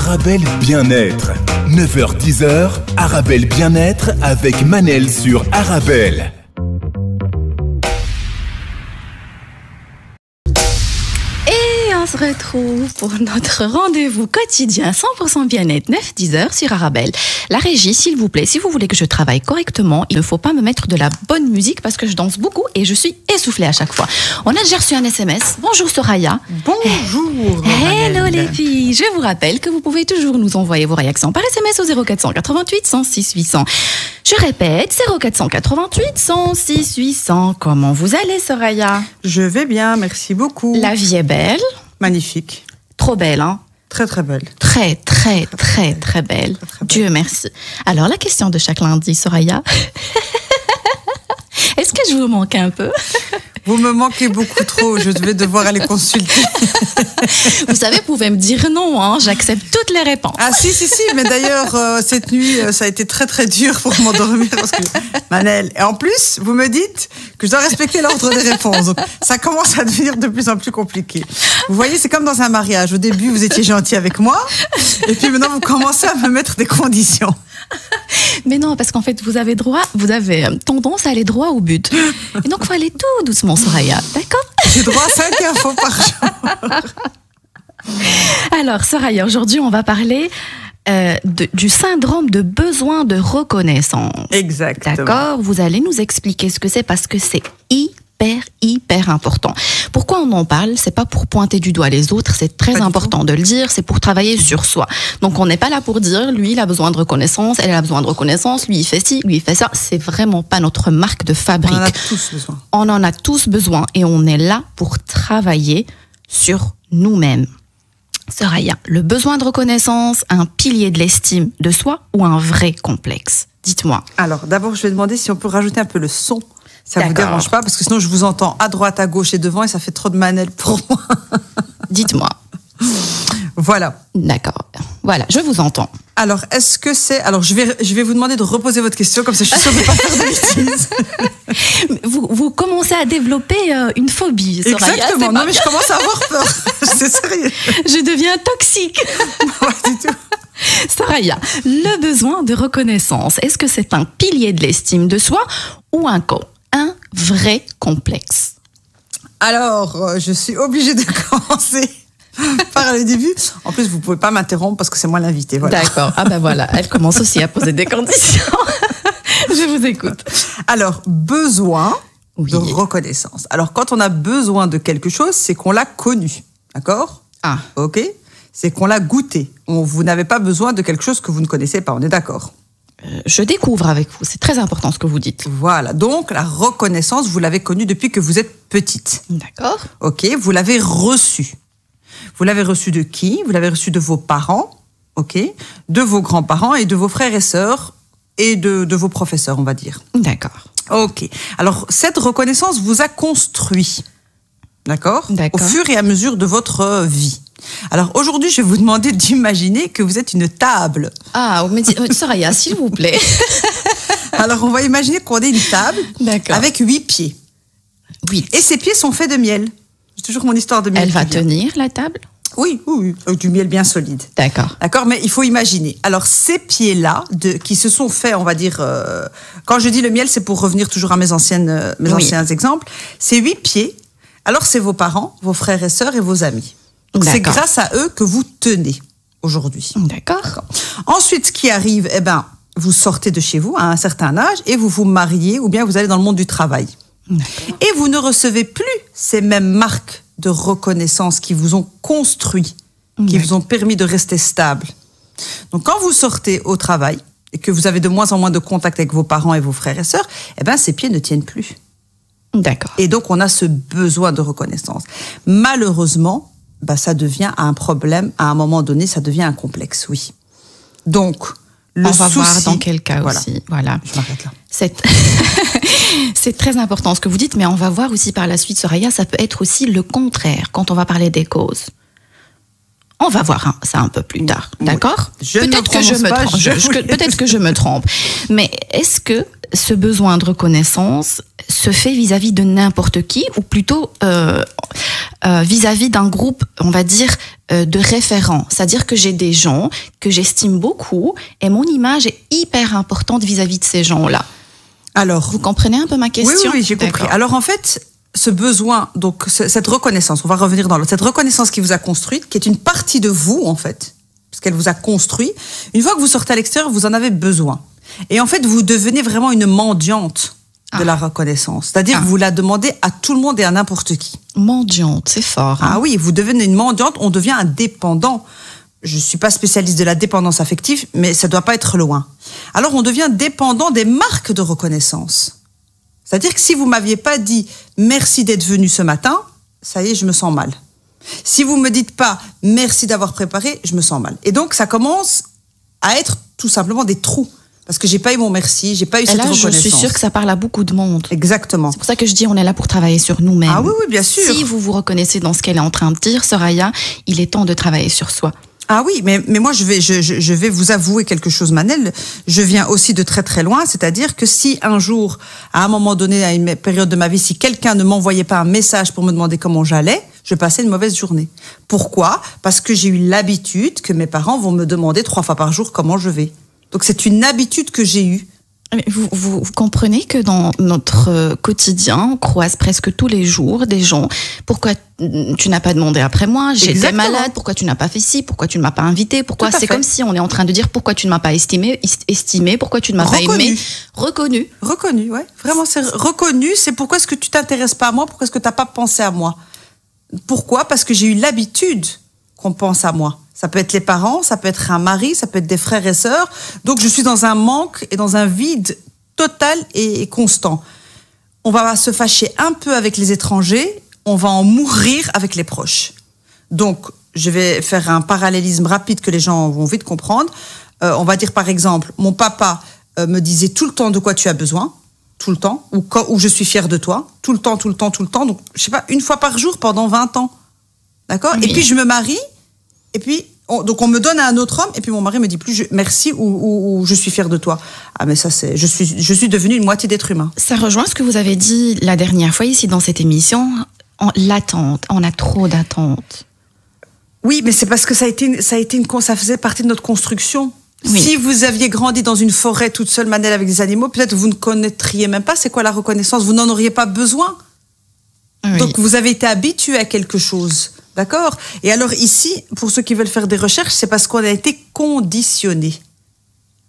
Arabelle Bien-être. 9h-10h, Arabelle Bien-être avec Manel sur Arabelle. On se retrouve pour notre rendez-vous quotidien 100% bien-être 9-10h sur Arabelle. La régie, s'il vous plaît, si vous voulez que je travaille correctement, il ne faut pas me mettre de la bonne musique parce que je danse beaucoup et je suis essoufflée à chaque fois. On a déjà reçu un SMS. Bonjour Soraya. Bonjour. Hello les filles. Je vous rappelle que vous pouvez toujours nous envoyer vos réactions par SMS au 0488 106 800. Je répète, 0488 106 800. Comment vous allez Soraya? Je vais bien, merci beaucoup. La vie est belle. Magnifique. Trop belle, hein? Très très belle. Très belle. Très belle. Dieu merci. Alors, la question de chaque lundi, Soraya. Est-ce que je vous manque un peu? Vous me manquez beaucoup trop, je vais devoir aller consulter. Vous savez, vous pouvez me dire non, hein, j'accepte toutes les réponses. Ah si, mais d'ailleurs, cette nuit, ça a été très très dur pour m'endormir parce que, Manel, et en plus, vous me dites que je dois respecter l'ordre des réponses. Donc, ça commence à devenir de plus en plus compliqué. Vous voyez, c'est comme dans un mariage. Au début, vous étiez gentil avec moi, et puis maintenant, vous commencez à me mettre des conditions. Mais non, parce qu'en fait, vous avez tendance à aller droit au but. Et donc, il faut aller tout doucement, Soraya. D'accord? J'ai droit à 5 infos par jour. Alors, Soraya, aujourd'hui, on va parler du syndrome de besoin de reconnaissance. Exactement. D'accord? Vous allez nous expliquer ce que c'est parce que c'est hyper important. Pourquoi on en parle? C'est pas pour pointer du doigt les autres, c'est très important de le dire, c'est pour travailler sur soi. Donc on n'est pas là pour dire, lui il a besoin de reconnaissance, elle a besoin de reconnaissance, lui il fait ci, lui il fait ça. C'est vraiment pas notre marque de fabrique. On en a tous besoin. On en a tous besoin et on est là pour travailler sur nous-mêmes. Soraya, le besoin de reconnaissance, un pilier de l'estime de soi ou un vrai complexe? Dites-moi. Alors d'abord je vais demander si on peut rajouter un peu le son. Ça vous dérange pas? Parce que sinon, je vous entends à droite, à gauche et devant et ça fait trop de Manel pour moi. Dites-moi. Voilà. D'accord. Voilà, je vous entends. Alors, est-ce que c'est... Alors, je vais vous demamer de reposer votre question, comme ça je suis sûre de ne pas faire de bêtises. Vous commencez à développer une phobie, Soraya. Exactement. Non, mais je commence à avoir peur. C'est sérieux. Je deviens toxique. Pas du tout. Soraya, le besoin de reconnaissance, est-ce que c'est un pilier de l'estime de soi ou un vrai complexe? Alors, je suis obligée de commencer par le début. En plus, vous pouvez pas m'interrompre parce que c'est moi l'invité. Voilà. D'accord. Ah ben voilà, elle commence aussi à poser des conditions. Je vous écoute. Alors, besoin de reconnaissance. Alors, quand on a besoin de quelque chose, c'est qu'on l'a connu. D'accord? Ah. Ok? C'est qu'on l'a goûté. Vous n'avez pas besoin de quelque chose que vous ne connaissez pas. On est d'accord? Je découvre avec vous. C'est très important ce que vous dites. Voilà. Donc, la reconnaissance, vous l'avez connue depuis que vous êtes petite. D'accord. Ok. Vous l'avez reçue. Vous l'avez reçue de qui? Vous l'avez reçue de vos parents. Ok. De vos grands-parents et de vos frères et sœurs et de vos professeurs, on va dire. D'accord. Ok. Alors, cette reconnaissance vous a construit. D'accord? D'accord. Au fur et à mesure de votre vie. Alors aujourd'hui, je vais vous demander d'imaginer que vous êtes une table. Ah, mais Soraya, s'il vous plaît. Alors on va imaginer qu'on est une table avec 8 pieds. Oui. Et ces pieds sont faits de miel. C'est toujours mon histoire de miel. Elle va tenir la table? Oui, du miel bien solide. D'accord. D'accord, mais il faut imaginer. Alors ces pieds-là, qui se sont faits, on va dire, quand je dis le miel, c'est pour revenir toujours à mes anciens exemples. Ces 8 pieds, alors c'est vos parents, vos frères et sœurs et vos amis. Donc c'est grâce à eux que vous tenez aujourd'hui. D'accord. Ensuite, ce qui arrive, vous sortez de chez vous à un certain âge et vous vous mariez ou bien vous allez dans le monde du travail. Et vous ne recevez plus ces mêmes marques de reconnaissance qui vous ont construit, qui vous ont permis de rester stable. Donc quand vous sortez au travail et que vous avez de moins en moins de contact avec vos parents et vos frères et sœurs, ces pieds ne tiennent plus. D'accord. Et donc on a ce besoin de reconnaissance. Malheureusement, ça devient un problème, à un moment donné, ça devient un complexe, oui. Donc, on va voir dans quel cas aussi. Voilà. Je m'arrête là. C'est très important ce que vous dites, mais on va voir aussi par la suite, Soraya, ça peut être aussi le contraire quand on va parler des causes. On va voir ça un peu plus tard, d'accord? Peut-être que je me trompe. Mais est-ce que ce besoin de reconnaissance se fait vis-à-vis de n'importe qui ou plutôt vis-à-vis d'un groupe, on va dire, de référents. C'est-à-dire que j'ai des gens que j'estime beaucoup et mon image est hyper importante vis-à-vis de ces gens-là. Alors, vous comprenez un peu ma question? Oui, j'ai compris. Alors en fait, ce besoin, donc cette reconnaissance, on va revenir dans cette reconnaissance qui vous a construite, qui est une partie de vous en fait, parce qu'elle vous a construit. Une fois que vous sortez à l'extérieur, vous en avez besoin. Et en fait, vous devenez vraiment une mendiante de la reconnaissance. C'est-à-dire que vous la demandez à tout le monde et à n'importe qui. Mendiante, c'est fort. Hein? Ah oui, vous devenez une mendiante, on devient un dépendant. Je ne suis pas spécialiste de la dépendance affective, mais ça ne doit pas être loin. Alors, on devient dépendant des marques de reconnaissance. C'est-à-dire que si vous ne m'aviez pas dit « merci d'être venu ce matin », ça y est, je me sens mal. Si vous ne me dites pas « merci d'avoir préparé », je me sens mal. Et donc, ça commence à être tout simplement des trous. Parce que j'ai pas eu mon merci, j'ai pas eu cette reconnaissance. Je suis sûre que ça parle à beaucoup de monde. Exactement. C'est pour ça que je dis on est là pour travailler sur nous-mêmes. Ah oui, bien sûr. Si vous vous reconnaissez dans ce qu'elle est en train de dire, Soraya, il est temps de travailler sur soi. Ah oui, mais moi je vais vous avouer quelque chose, Manel. Je viens aussi de très très loin, c'est-à-dire que si un jour, à un moment donné, à une période de ma vie, si quelqu'un ne m'envoyait pas un message pour me demander comment j'allais, je passais une mauvaise journée. Pourquoi ? Parce que j'ai eu l'habitude que mes parents vont me demander 3 fois par jour comment je vais. Donc c'est une habitude que j'ai eue. Vous comprenez que dans notre quotidien, on croise presque tous les jours des gens. Pourquoi tu n'as pas demandé après moi? J'étais malade. Pourquoi tu n'as pas fait ci? Pourquoi tu ne m'as pas invité? Pourquoi? C'est comme si on est en train de dire pourquoi tu ne m'as pas estimé? Pourquoi tu ne m'as pas aimé? Reconnu, ouais. Vraiment, c'est reconnu. C'est pourquoi est-ce que tu t'intéresses pas à moi? Pourquoi est-ce que tu n'as pas pensé à moi? Pourquoi? Parce que j'ai eu l'habitude qu'on pense à moi. Ça peut être les parents, ça peut être un mari, ça peut être des frères et sœurs. Donc, je suis dans un manque et dans un vide total et constant. On va se fâcher un peu avec les étrangers, on va en mourir avec les proches. Donc, je vais faire un parallélisme rapide que les gens vont vite comprendre. On va dire, par exemple, mon papa me disait tout le temps de quoi tu as besoin, tout le temps, ou je suis fière de toi, tout le temps. Donc, je sais pas, une fois par jour pendant 20 ans. D'accord ? Oui. Et puis, je me marie. Et puis, donc on me donne à un autre homme, et puis mon mari me dit plus merci ou je suis fière de toi. Ah mais ça c'est, je suis devenue une moitié d'être humain. Ça rejoint ce que vous avez dit la dernière fois ici dans cette émission. L'attente, on a trop d'attentes. Oui, mais c'est parce que ça faisait partie de notre construction. Oui. Si vous aviez grandi dans une forêt toute seule, Manel, avec des animaux, peut-être vous ne connaîtriez même pas c'est quoi la reconnaissance. Vous n'en auriez pas besoin. Oui. Donc vous avez été habitué à quelque chose. D'accord ? Et alors ici, pour ceux qui veulent faire des recherches, c'est parce qu'on a été conditionnés.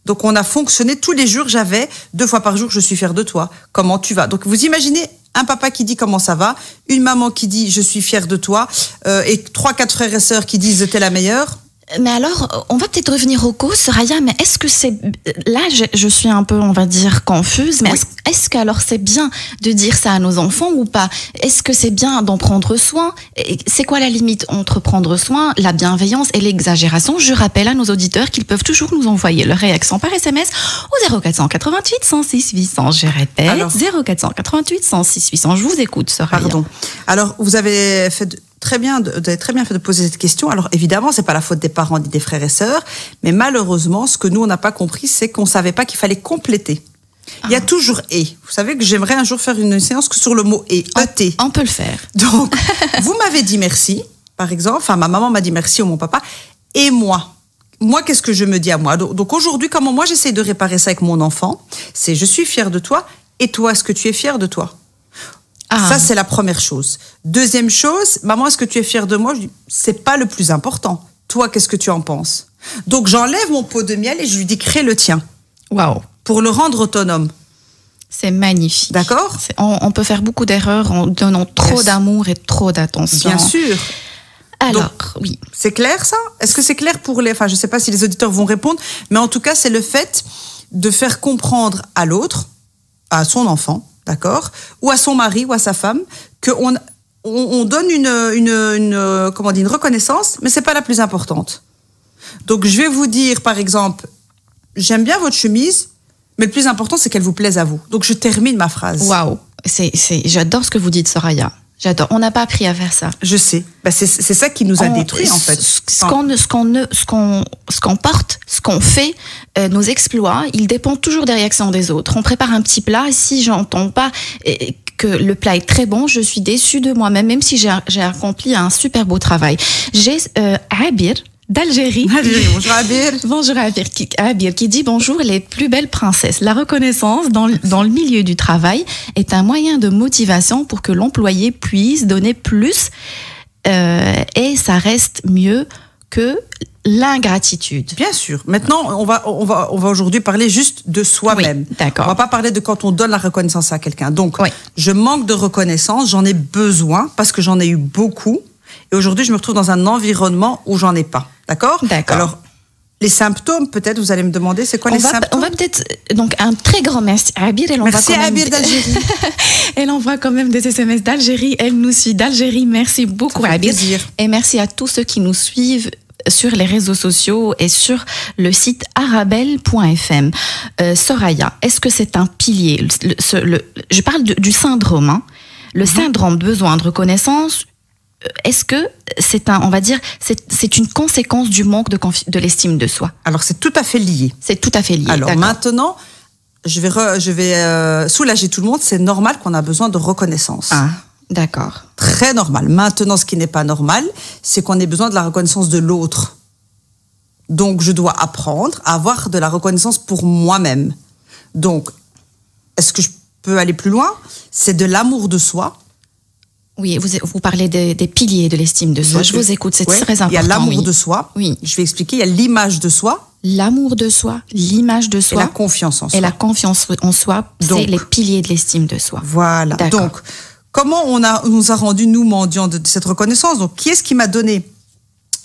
Donc on a fonctionné tous les jours, j'avais 2 fois par jour, je suis fière de toi. Comment tu vas ? Donc vous imaginez un papa qui dit comment ça va, une maman qui dit je suis fière de toi, et 3-4 frères et sœurs qui disent t'es la meilleure. Mais alors, on va peut-être revenir aux causes, Soraya, mais est-ce que c'est... Là, je suis un peu, on va dire, confuse, mais oui. Est-ce qu'alors c'est bien de dire ça à nos enfants ou pas ? Est-ce que c'est bien d'en prendre soin ? C'est quoi la limite entre prendre soin, la bienveillance et l'exagération ? Je rappelle à nos auditeurs qu'ils peuvent toujours nous envoyer leur réaction par SMS au 0488 106 800. Je répète, alors, 0488 106 800. Je vous écoute, Soraya. Pardon. Alors, vous avez fait... Très bien fait de poser cette question. Alors évidemment, c'est pas la faute des parents ni des frères et sœurs, mais malheureusement, ce que nous on n'a pas compris, c'est qu'on savait pas qu'il fallait compléter. Il y a toujours et. Vous savez que j'aimerais un jour faire une séance sur le mot et. E-T. On peut le faire. Donc, vous m'avez dit merci, par exemple. Enfin, ma maman m'a dit merci ou mon papa. Et moi, qu'est-ce que je me dis à moi ? Donc aujourd'hui, comment moi j'essaie de réparer ça avec mon enfant, c'est je suis fière de toi. Et toi, est-ce que tu es fière de toi ? Ça, c'est la première chose. Deuxième chose, maman, est-ce que tu es fière de moi ? Je dis, c'est pas le plus important. Toi, qu'est-ce que tu en penses ? Donc, j'enlève mon pot de miel et je lui dis, crée le tien. Waouh. Pour le rendre autonome. C'est magnifique. D'accord ? On peut faire beaucoup d'erreurs en donnant trop d'amour et trop d'attention. Bien sûr. Alors, donc, oui. C'est clair, ça ? Est-ce que c'est clair pour les... Enfin, je sais pas si les auditeurs vont répondre, mais en tout cas, c'est le fait de faire comprendre à l'autre, à son enfant, d'accord, ou à son mari ou à sa femme, qu'on donne une reconnaissance, mais c'est pas la plus importante. Donc je vais vous dire par exemple, j'aime bien votre chemise, mais le plus important c'est qu'elle vous plaise à vous. Donc je termine ma phrase. Waouh, j'adore ce que vous dites, Soraya. J'adore. On n'a pas appris à faire ça. Je sais. C'est ça qui nous a détruits, en fait. Ce qu'on porte, ce qu'on fait, nos exploits, ils dépendent toujours des réactions des autres. On prépare un petit plat et si j'entends pas que le plat est très bon, je suis déçue de moi-même, même si j'ai accompli un super beau travail. J'ai Abir d'Algérie. Bonjour Abir. Bonjour Abir qui dit bonjour les plus belles princesses. La reconnaissance dans le milieu du travail est un moyen de motivation pour que l'employé puisse donner plus et ça reste mieux que l'ingratitude. Bien sûr. Maintenant, on va aujourd'hui parler juste de soi-même. Oui, d'accord. On va pas parler de quand on donne la reconnaissance à quelqu'un. Donc, oui. Je manque de reconnaissance, j'en ai besoin parce que j'en ai eu beaucoup. Et aujourd'hui, je me retrouve dans un environnement où j'en ai pas. D'accord ? D'accord. Alors, les symptômes, peut-être, vous allez me demander, c'est quoi les symptômes ? On va peut-être, donc, un très grand merci à Abir. Merci à Abir d'Algérie. Elle envoie quand même des SMS d'Algérie. Elle nous suit d'Algérie. Merci beaucoup, Abir. Et merci à tous ceux qui nous suivent sur les réseaux sociaux et sur le site arabelle.fm. Soraya, est-ce que c'est un pilier je parle du syndrome, hein, le syndrome besoin de reconnaissance. Est-ce que c'est on va dire, c'est une conséquence du manque de l'estime de soi? Alors, c'est tout à fait lié. C'est tout à fait lié. Alors, maintenant, je vais soulager tout le monde. C'est normal qu'on a besoin de reconnaissance. Ah, d'accord. Très normal. Maintenant, ce qui n'est pas normal, c'est qu'on ait besoin de la reconnaissance de l'autre. Donc, je dois apprendre à avoir de la reconnaissance pour moi-même. Donc, est-ce que je peux aller plus loin? C'est de l'amour de soi. Oui, vous parlez des piliers de l'estime de soi. Je vous écoute, c'est très important. Il y a l'amour de soi. Oui. Je vais expliquer. Il y a l'image de soi. L'amour de soi, l'image de soi. Et la confiance en soi. Et la confiance en soi, c'est les piliers de l'estime de soi. Voilà. D'accord. Donc, comment on nous a rendu, nous, mendiants de cette reconnaissance? Donc, qui est-ce qui m'a donné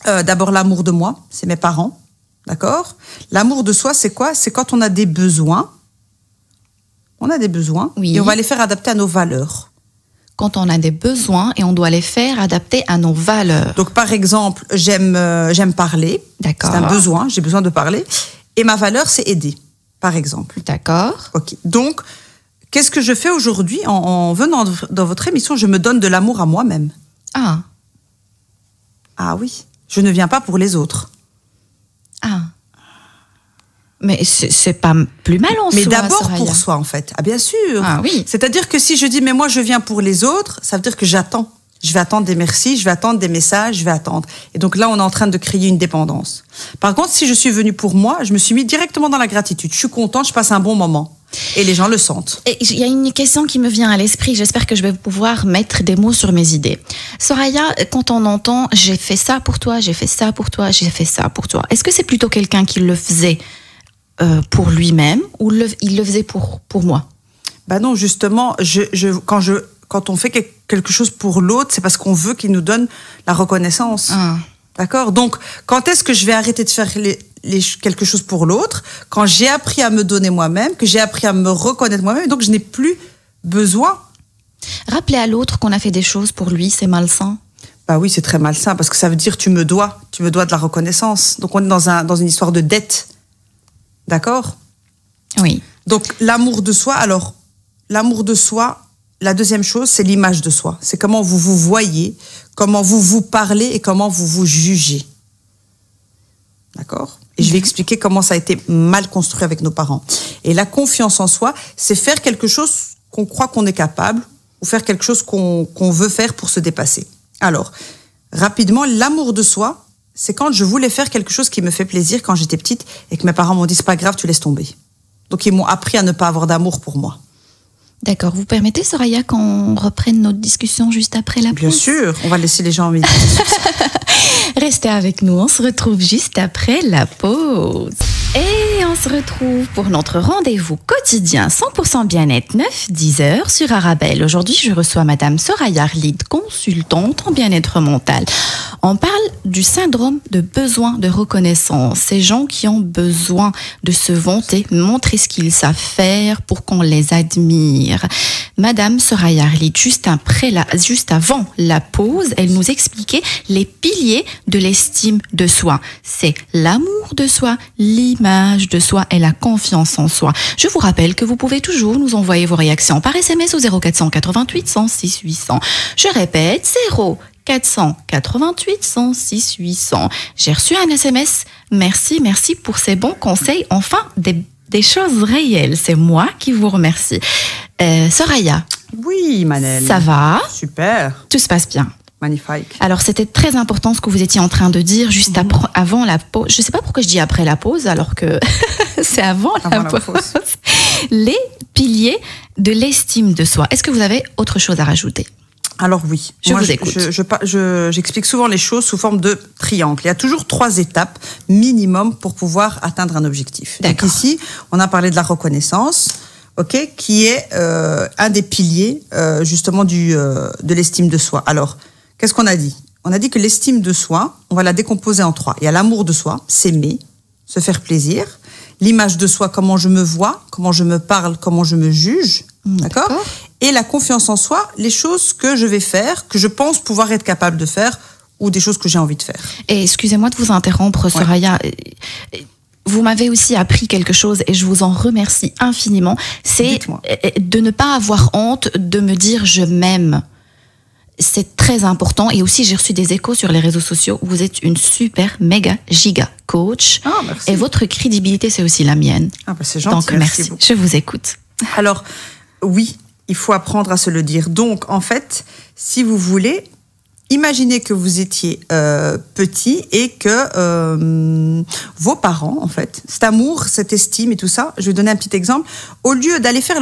d'abord l'amour de moi? C'est mes parents. D'accord? L'amour de soi, c'est quoi? C'est quand on a des besoins. On a des besoins. Oui. Et on va les faire adapter à nos valeurs. Quand on a des besoins et on doit les faire adapter à nos valeurs. Donc, par exemple, j'aime parler. D'accord. C'est un besoin, j'ai besoin de parler. Et ma valeur, c'est aider, par exemple. D'accord. Ok. Donc, qu'est-ce que je fais aujourd'hui en venant dans votre émission? Je me donne de l'amour à moi-même. Ah. Ah oui. Je ne viens pas pour les autres. Ah. Mais c'est pas plus mal en soi. Mais d'abord Soraya. pour soi, en fait. Ah, bien sûr. Ah oui. C'est-à-dire que si je dis, mais moi, je viens pour les autres, ça veut dire que j'attends. Je vais attendre des merci, je vais attendre des messages, je vais attendre. Et donc là, on est en train de créer une dépendance. Par contre, si je suis venue pour moi, je me suis mis directement dans la gratitude. Je suis contente, je passe un bon moment. Et les gens le sentent. Et il y a une question qui me vient à l'esprit. J'espère que je vais pouvoir mettre des mots sur mes idées. Soraya, quand on entend « j'ai fait ça pour toi, j'ai fait ça pour toi, j'ai fait ça pour toi », est-ce que c'est plutôt quelqu'un qui le faisait pour lui-même ou il le faisait pour moi? Ben non, justement, quand on fait quelque chose pour l'autre, c'est parce qu'on veut qu'il nous donne la reconnaissance. Ah. D'accord? Donc, quand est-ce que je vais arrêter de faire quelque chose pour l'autre? Quand j'ai appris à me donner moi-même, que j'ai appris à me reconnaître moi-même, donc je n'ai plus besoin. Rappeler à l'autre qu'on a fait des choses pour lui, c'est malsain. Bah oui, c'est très malsain parce que ça veut dire tu me dois de la reconnaissance. Donc on est dans une histoire de dette. D'accord? Oui. Donc l'amour de soi, la deuxième chose, c'est l'image de soi. C'est comment vous vous voyez, comment vous vous parlez et comment vous vous jugez. D'accord? Et je vais expliquer comment ça a été mal construit avec nos parents. Et la confiance en soi, c'est faire quelque chose qu'on croit qu'on est capable ou faire quelque chose qu'on veut faire pour se dépasser. Alors, rapidement, l'amour de soi, c'est quand je voulais faire quelque chose qui me fait plaisir quand j'étais petite et que mes parents m'ont dit, c'est pas grave, tu laisses tomber. Donc, ils m'ont appris à ne pas avoir d'amour pour moi. D'accord. Vous permettez, Soraya, qu'on reprenne notre discussion juste après la pause? Bien sûr, on va laisser les gens en méditer. Restez avec nous, on se retrouve juste après la pause. Et on se retrouve pour notre rendez-vous quotidien 100% bien-être 9-10 heures sur Arabelle. Aujourd'hui, je reçois Madame Soraya Arlid, consultante en bien-être mental. On parle du syndrome de besoin de reconnaissance. Ces gens qui ont besoin de se vanter, montrer ce qu'ils savent faire pour qu'on les admire. Madame Soraya Arlid, juste avant la pause, elle nous expliquait les piliers de l'estime de soi. C'est l'amour de soi, l'image de soi et la confiance en soi. Je vous rappelle que vous pouvez toujours nous envoyer vos réactions par SMS au 0488 106 800. Je répète, 0488 106 800. J'ai reçu un SMS. Merci pour ces bons conseils. Enfin, des choses réelles. C'est moi qui vous remercie. Soraya, Oui, Manel. Ça va? Super. Tout se passe bien. Magnifique. Alors, c'était très important ce que vous étiez en train de dire juste avant la pause. Je ne sais pas pourquoi je dis après la pause, alors que c'est avant la pause. Les piliers de l'estime de soi. Est-ce que vous avez autre chose à rajouter? Alors oui, je vous écoute. J'explique souvent les choses sous forme de triangle. Il y a toujours 3 étapes minimum pour pouvoir atteindre un objectif. Donc ici, on a parlé de la reconnaissance, qui est un des piliers justement de l'estime de soi. Alors, qu'est-ce qu'on a dit? On a dit que l'estime de soi, on va la décomposer en 3. Il y a l'amour de soi, s'aimer, se faire plaisir. L'image de soi, comment je me vois, comment je me parle, comment je me juge. D'accord. Et la confiance en soi, les choses que je vais faire, que je pense pouvoir être capable de faire, ou des choses que j'ai envie de faire. Et excusez-moi de vous interrompre, Soraya. Vous m'avez aussi appris quelque chose et je vous en remercie infiniment. C'est de ne pas avoir honte de me dire je m'aime. C'est très important. Et aussi, j'ai reçu des échos sur les réseaux sociaux. Vous êtes une super, méga, giga coach. Ah, merci. Et votre crédibilité, c'est aussi la mienne. Ah, c'est gentil. Donc, merci. Je vous écoute. Alors, oui, il faut apprendre à se le dire. Donc, en fait, si vous voulez, imaginez que vous étiez petit et que vos parents, en fait, cet amour, cette estime et tout ça, je vais donner un petit exemple, au lieu d'aller faire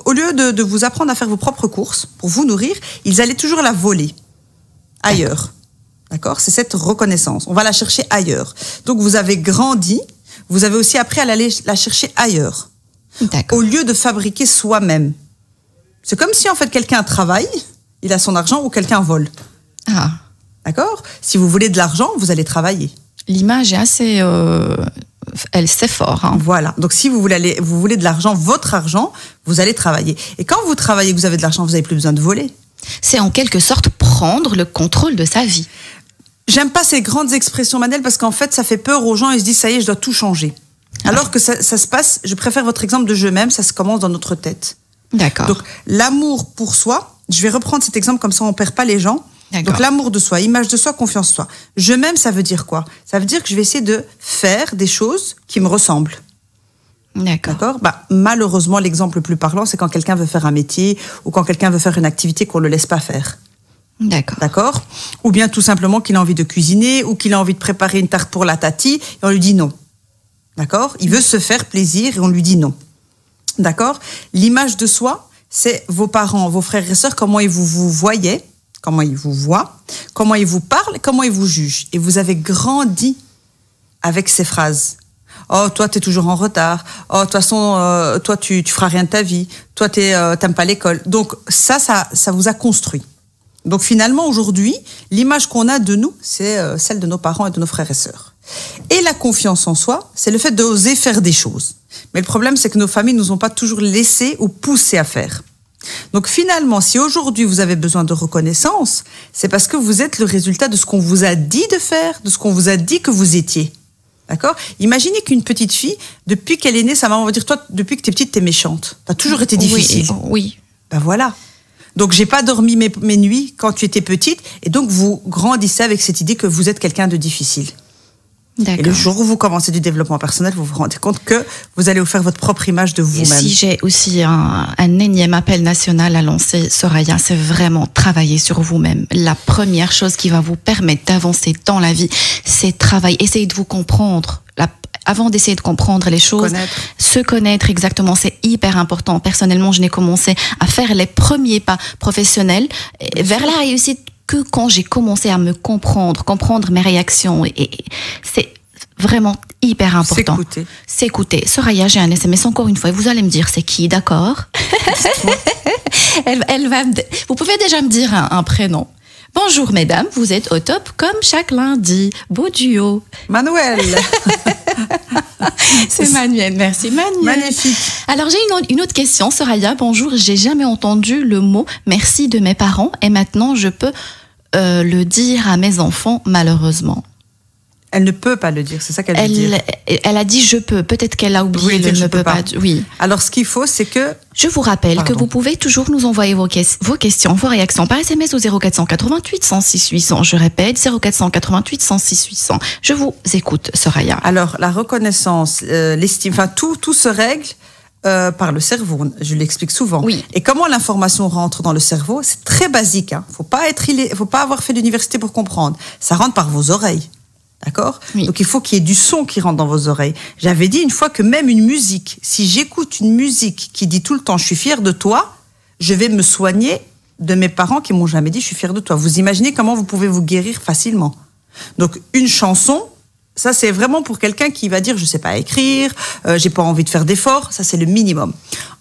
au lieu de vous apprendre à faire vos propres courses pour vous nourrir, ils allaient toujours la voler ailleurs. D'accord? C'est cette reconnaissance. On va la chercher ailleurs. Donc, vous avez grandi, vous avez aussi appris à aller la chercher ailleurs. Au lieu de fabriquer soi-même. C'est comme si, en fait, quelqu'un travaille, il a son argent, ou quelqu'un vole. Ah. D'accord? Si vous voulez de l'argent, vous allez travailler. L'image est assez... c'est fort. Hein. Voilà. Donc, si vous voulez de l'argent, votre argent, vous allez travailler. Et quand vous travaillez, que vous avez de l'argent, vous n'avez plus besoin de voler. C'est en quelque sorte prendre le contrôle de sa vie. J'aime pas ces grandes expressions, Manel, parce qu'en fait, ça fait peur aux gens. Ils se disent, ça y est, je dois tout changer. Alors que ça se passe, je préfère votre exemple de je m'aime, ça se commence dans notre tête. D'accord. Donc, l'amour pour soi, je vais reprendre cet exemple, comme ça on ne perd pas les gens. Donc, l'amour de soi, image de soi, confiance en soi. Je m'aime, ça veut dire quoi? Ça veut dire que je vais essayer de faire des choses qui me ressemblent. D'accord. Malheureusement, l'exemple le plus parlant, c'est quand quelqu'un veut faire un métier ou quand quelqu'un veut faire une activité qu'on ne le laisse pas faire. D'accord. Ou bien tout simplement qu'il a envie de cuisiner ou qu'il a envie de préparer une tarte pour la tati et on lui dit non. D'accord? Il veut se faire plaisir et on lui dit non. D'accord? L'image de soi, c'est vos parents, vos frères et sœurs, comment ils vous voyaient, comment ils vous voient, comment ils vous parlent, comment ils vous jugent. Et vous avez grandi avec ces phrases. Oh, toi, t'es toujours en retard. Oh, de toute façon, toi, tu feras rien de ta vie. Toi, t'aimes pas l'école. Donc, ça vous a construit. Donc, finalement, aujourd'hui, l'image qu'on a de nous, c'est celle de nos parents et de nos frères et sœurs. Et la confiance en soi, c'est le fait d'oser faire des choses. Mais le problème, c'est que nos familles nous ont pas toujours laissé ou poussé à faire. Donc finalement, si aujourd'hui vous avez besoin de reconnaissance, c'est parce que vous êtes le résultat de ce qu'on vous a dit de faire, de ce qu'on vous a dit que vous étiez. D'accord? Imaginez qu'une petite fille, depuis qu'elle est née, sa maman va dire, toi, depuis que t'es petite, t'es méchante. T'as toujours été difficile. Oui. Ben voilà. Donc j'ai pas dormi mes nuits quand tu étais petite, et donc vous grandissez avec cette idée que vous êtes quelqu'un de difficile. D'accord. Et le jour où vous commencez du développement personnel, vous vous rendez compte que vous allez vous faire votre propre image de vous-même. Si j'ai aussi un énième appel national à lancer, Soraya, c'est vraiment travailler sur vous-même. La première chose qui va vous permettre d'avancer dans la vie, c'est travailler, essayer de vous comprendre. Avant d'essayer de comprendre les choses, se connaître exactement, c'est hyper important. Personnellement, je n'ai commencé à faire les premiers pas professionnels vers la réussite que quand j'ai commencé à me comprendre mes réactions. Et c'est vraiment hyper important. S'écouter. Soraya, j'ai un SMS encore une fois et vous allez me dire c'est qui, d'accord? Elle va vous pouvez déjà me dire un prénom. Bonjour mesdames, vous êtes au top comme chaque lundi. Beau duo. Manuel. C'est Manuel, merci Manuel. Magnifique. Alors j'ai une autre question, Soraya. Bonjour, j'ai jamais entendu le mot merci de mes parents et maintenant je peux le dire à mes enfants malheureusement. Elle ne peut pas le dire, c'est ça qu'elle veut dire. Elle a dit je peux, peut-être qu'elle a oublié le ne peut pas. Oui. Alors ce qu'il faut, c'est que... Je vous rappelle que vous pouvez toujours nous envoyer vos questions, vos réactions par SMS au 0488 106 800. Je répète, 0488 106 800. Je vous écoute, Soraya. Alors la reconnaissance, l'estime, tout se règle par le cerveau. Je l'explique souvent. Oui. Et comment l'information rentre dans le cerveau? C'est très basique. Faut pas avoir fait l'université pour comprendre. Ça rentre par vos oreilles. D'accord? Oui. Donc il faut qu'il y ait du son qui rentre dans vos oreilles. J'avais dit une fois que même une musique, si j'écoute une musique qui dit tout le temps « je suis fière de toi », je vais me soigner de mes parents qui m'ont jamais dit « je suis fière de toi ». Vous imaginez comment vous pouvez vous guérir facilement. Donc une chanson, ça c'est vraiment pour quelqu'un qui va dire « je sais pas écrire, j'ai pas envie de faire d'efforts », ça c'est le minimum.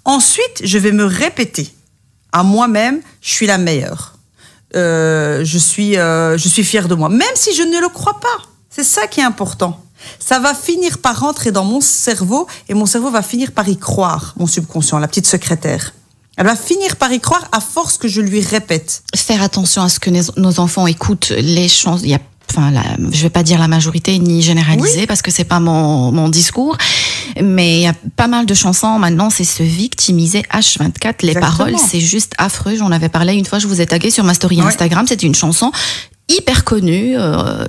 Ensuite, je vais me répéter à moi-même « je suis la meilleure ». Je suis fière de moi, même si je ne le crois pas. C'est ça qui est important. Ça va finir par rentrer dans mon cerveau et mon cerveau va finir par y croire, mon subconscient, la petite secrétaire. Elle va finir par y croire à force que je lui répète. Faire attention à ce que nos enfants écoutent les chansons. Je vais pas dire la majorité ni généraliser parce que c'est pas mon discours, mais il y a pas mal de chansons maintenant, c'est se victimiser H24. Les Exactement. paroles, c'est juste affreux. J'en avais parlé une fois, je vous ai tagué sur ma story Instagram. C'était une chanson hyper connue,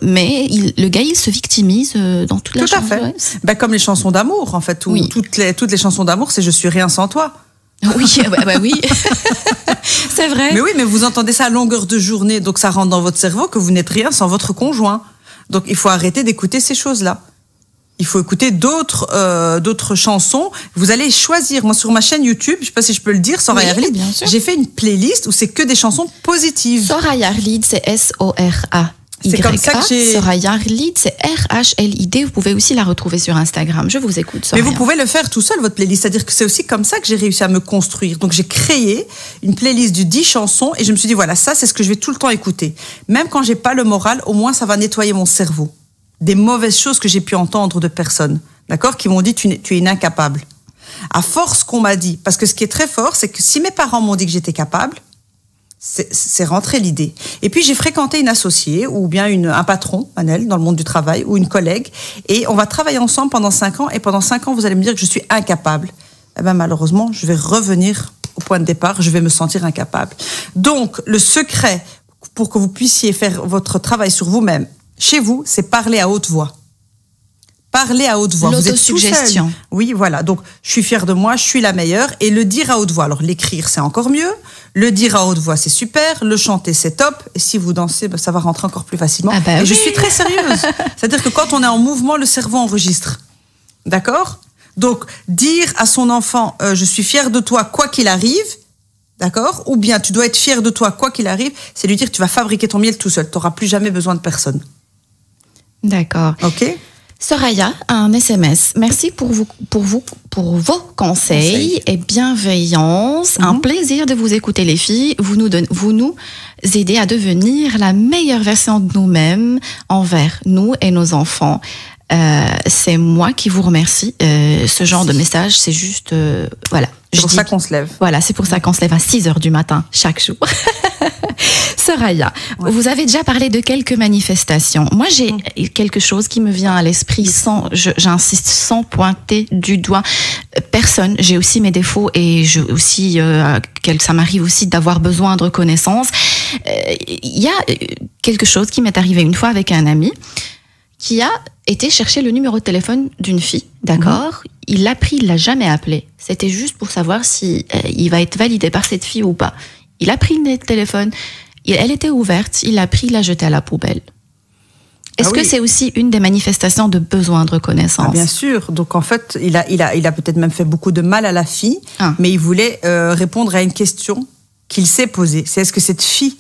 mais le gars, il se victimise dans toute la chanson. Tout à fait. Ouais. Ben, comme les chansons d'amour, en fait. Où Oui. toutes les chansons d'amour, c'est « je suis rien sans toi ». Oui, oui. C'est vrai. Mais oui, mais vous entendez ça à longueur de journée, donc ça rentre dans votre cerveau que vous n'êtes rien sans votre conjoint. Donc il faut arrêter d'écouter ces choses-là. Il faut écouter d'autres chansons. Vous allez choisir. Moi, sur ma chaîne YouTube, je ne sais pas si je peux le dire, Soraya Arlid, bien sûr. j'ai fait une playlist où c'est que des chansons positives. Soraya Arlid, c'est S-O-R-A. C'est comme ça que j'ai... Soraya Arlid, c'est R-H-L-I-D. Vous pouvez aussi la retrouver sur Instagram. Je vous écoute, Soraya. Mais vous pouvez le faire tout seul, votre playlist. C'est-à-dire que c'est aussi comme ça que j'ai réussi à me construire. Donc, j'ai créé une playlist de 10 chansons et je me suis dit, voilà, ça, c'est ce que je vais tout le temps écouter. Même quand j'ai pas le moral, au moins, ça va nettoyer mon cerveau. Des mauvaises choses que j'ai pu entendre de personnes, d'accord, qui m'ont dit, tu es une incapable. À force qu'on m'a dit, parce que ce qui est très fort, c'est que si mes parents m'ont dit que j'étais capable, c'est rentré l'idée. Et puis j'ai fréquenté une associée ou bien un patron, Manel, dans le monde du travail, ou une collègue, et on va travailler ensemble pendant 5 ans, et pendant 5 ans, vous allez me dire que je suis incapable. Eh ben malheureusement, je vais revenir au point de départ, je vais me sentir incapable. Donc, le secret pour que vous puissiez faire votre travail sur vous-même, chez vous, c'est parler à haute voix. Parler à haute voix. Vous êtes tout seul. Oui, voilà. Donc, je suis fière de moi, je suis la meilleure. Et le dire à haute voix. Alors, l'écrire, c'est encore mieux. Le dire à haute voix, c'est super. Le chanter, c'est top. Et si vous dansez, ça va rentrer encore plus facilement. Ah bah et oui. je suis très sérieuse. C'est-à-dire que quand on est en mouvement, le cerveau enregistre. D'accord? Donc, dire à son enfant, je suis fière de toi, quoi qu'il arrive. D'accord? Ou bien, tu dois être fière de toi, quoi qu'il arrive. C'est lui dire, tu vas fabriquer ton miel tout seul. Tu n'auras plus jamais besoin de personne. D'accord. OK? Soraya, un SMS. Merci pour vos conseils et bienveillance. Un plaisir de vous écouter, les filles. Vous nous aidez à devenir la meilleure version de nous-mêmes envers nous et nos enfants. C'est moi qui vous remercie. Ce genre de message, c'est juste... voilà. C'est pour ça qu'on se lève. Voilà, c'est pour ça qu'on se lève à 6h du matin, chaque jour. Soraya, vous avez déjà parlé de quelques manifestations. Moi, j'ai quelque chose qui me vient à l'esprit, j'insiste, sans pointer du doigt personne. J'ai aussi mes défauts et ça m'arrive aussi d'avoir besoin de reconnaissance. Il y a quelque chose qui m'est arrivé une fois avec un ami qui a été chercher le numéro de téléphone d'une fille, d'accord ? Il l'a pris, il l'a jamais appelé. C'était juste pour savoir si il va être validé par cette fille ou pas. Il a pris le téléphone, elle était ouverte, il l'a pris, il l'a jeté à la poubelle. Est-ce que c'est aussi une des manifestations de besoin de reconnaissance ? Bien sûr. Donc en fait, il a peut-être même fait beaucoup de mal à la fille, mais il voulait répondre à une question qu'il s'est posée. C'est est-ce que cette fille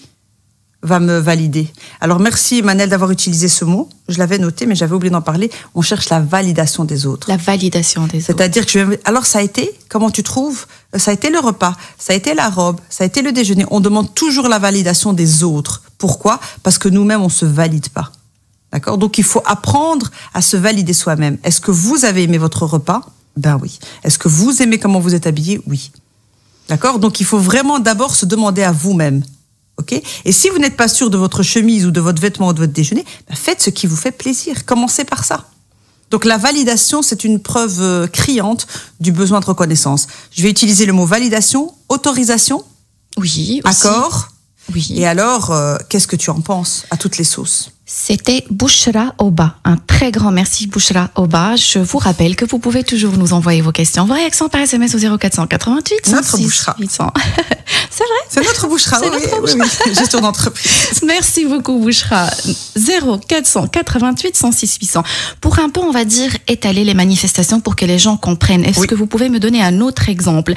va me valider? Alors merci Manel d'avoir utilisé ce mot. Je l'avais noté, mais j'avais oublié d'en parler. On cherche la validation des autres. La validation des autres. C'est-à-dire que alors ça a été, comment tu trouves? Ça a été le repas, ça a été la robe, ça a été le déjeuner. On demande toujours la validation des autres. Pourquoi? Parce que nous-mêmes, on se valide pas. D'accord? Donc il faut apprendre à se valider soi-même. Est-ce que vous avez aimé votre repas? Ben oui. Est-ce que vous aimez comment vous êtes habillé? Oui. D'accord? Donc il faut vraiment d'abord se demander à vous-même. Okay? Et si vous n'êtes pas sûr de votre chemise ou de votre vêtement ou de votre déjeuner, ben faites ce qui vous fait plaisir. Commencez par ça. Donc la validation, c'est une preuve criante du besoin de reconnaissance. Je vais utiliser le mot validation, autorisation, oui, accord. Oui. Et alors, qu'est-ce que tu en penses à toutes les sauces? C'était Bouchra Oba. Un très grand merci Bouchra Oba. Je vous rappelle que vous pouvez toujours nous envoyer vos questions, vos réactions par SMS au 0488 Notre Bouchra. 800. C'est vrai? C'est notre Bouchra, C'est notre Bouchra. Oui. Gestion d'entreprise. Merci beaucoup Bouchra. 0488 106 800. Pour un peu, on va dire, étaler les manifestations pour que les gens comprennent. Est-ce que vous pouvez me donner un autre exemple?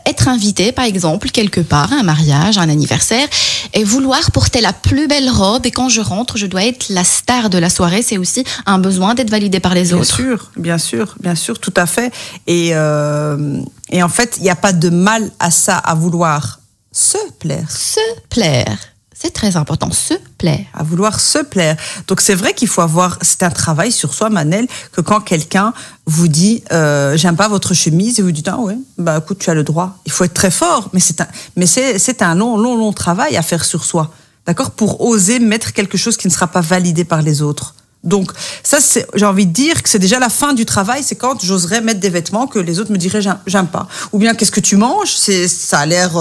Être invité, par exemple, quelque part, à un mariage, à un anniversaire, et vouloir porter la plus belle robe, et quand je rentre, je dois être la star de la soirée. C'est aussi un besoin d'être validé par les autres. Bien sûr, tout à fait. Et en fait, il n'y a pas de mal à ça, à vouloir se plaire. Se plaire. C'est très important, se plaire. À vouloir se plaire. Donc c'est vrai qu'il faut c'est un travail sur soi, Manel, que quand quelqu'un vous dit j'aime pas votre chemise, et vous dites ah ouais, bah écoute, tu as le droit. Il faut être très fort, mais c'est un long travail à faire sur soi. D'accord, pour oser mettre quelque chose qui ne sera pas validé par les autres. Donc ça, j'ai envie de dire que c'est déjà la fin du travail, c'est quand j'oserais mettre des vêtements que les autres me diraient j'aime pas. Ou bien qu'est-ce que tu manges, ça a l'air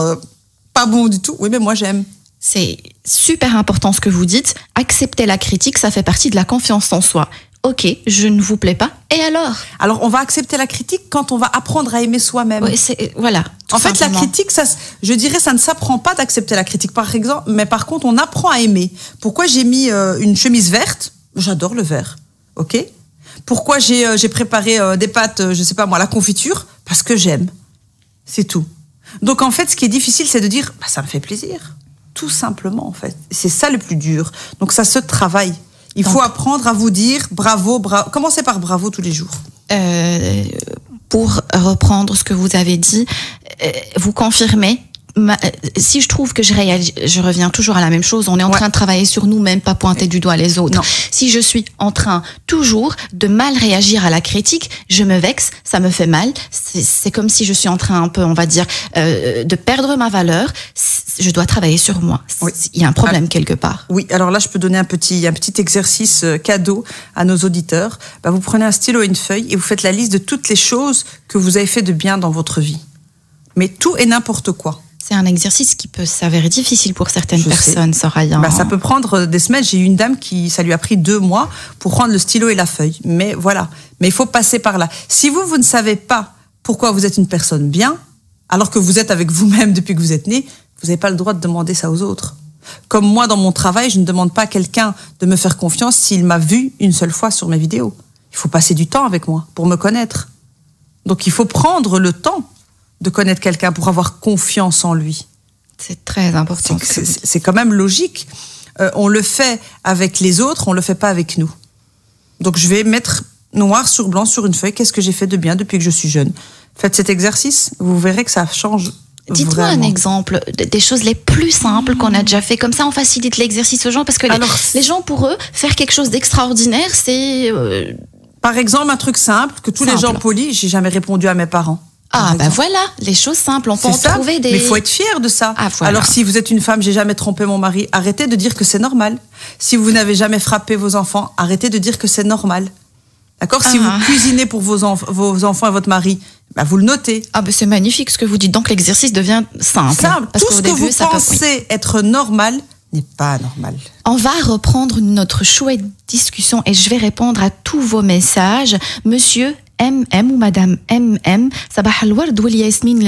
pas bon du tout. Oui, mais moi j'aime. C'est super important ce que vous dites. Accepter la critique, ça fait partie de la confiance en soi. Ok, je ne vous plais pas. Et alors? Alors, on va accepter la critique quand on va apprendre à aimer soi-même. Oui, voilà. En fait, la critique, je dirais, ça ne s'apprend pas d'accepter la critique, par exemple. Mais par contre, on apprend à aimer. Pourquoi j'ai mis une chemise verte? J'adore le vert. Ok? Pourquoi j'ai préparé des pâtes, je sais pas moi, la confiture? Parce que j'aime. C'est tout. Donc, en fait, ce qui est difficile, c'est de dire, ça me fait plaisir. Tout simplement, en fait. C'est ça le plus dur. Donc, ça se travaille. Il faut apprendre à vous dire bravo. Commencez par bravo tous les jours. Pour reprendre ce que vous avez dit, vous confirmez. Si je trouve que je reviens toujours à la même chose, on est en train de travailler sur nous-mêmes, pas pointer du doigt les autres. Non. Si je suis en train toujours de mal réagir à la critique, je me vexe, ça me fait mal. C'est comme si je suis en train un peu, on va dire, de perdre ma valeur. Je dois travailler sur moi. Oui. Il y a un problème quelque part. Oui, alors là, je peux donner un petit exercice cadeau à nos auditeurs. Vous prenez un stylo et une feuille et vous faites la liste de toutes les choses que vous avez fait de bien dans votre vie. Mais tout et n'importe quoi. C'est un exercice qui peut s'avérer difficile pour certaines personnes, Soraya. Ça peut prendre des semaines. J'ai eu une dame ça lui a pris 2 mois pour prendre le stylo et la feuille. Mais voilà. Mais il faut passer par là. Si vous ne savez pas pourquoi vous êtes une personne bien, alors que vous êtes avec vous-même depuis que vous êtes né, vous n'avez pas le droit de demander ça aux autres. Comme moi, dans mon travail, je ne demande pas à quelqu'un de me faire confiance s'il m'a vu une seule fois sur mes vidéos. Il faut passer du temps avec moi pour me connaître. Donc, il faut prendre le temps de connaître quelqu'un pour avoir confiance en lui. C'est très important. C'est quand même logique. On le fait avec les autres, on ne le fait pas avec nous. Donc, je vais mettre noir sur blanc sur une feuille qu'est-ce que j'ai fait de bien depuis que je suis jeune. Faites cet exercice, vous verrez que ça change. Dites-moi un exemple des choses les plus simples qu'on a déjà fait. Comme ça, on facilite l'exercice aux gens parce que les gens, pour eux, faire quelque chose d'extraordinaire, c'est... Par exemple, un truc simple que tous les gens polis, j'ai jamais répondu à mes parents. Ah, voilà, les choses simples, on peut en trouver des... Mais il faut être fier de ça. Ah, voilà. Alors, si vous êtes une femme, j'ai jamais trompé mon mari, arrêtez de dire que c'est normal. Si vous n'avez jamais frappé vos enfants, arrêtez de dire que c'est normal. D'accord? Si vous cuisinez pour vos enfants et votre mari, vous le notez. C'est magnifique ce que vous dites. Donc, l'exercice devient simple. Parce tout ce que vous pensez être normal n'est pas normal. On va reprendre notre chouette discussion et je vais répondre à tous vos messages. Monsieur MM ou Madame MM, Sabah al-Ward Wali Yasmin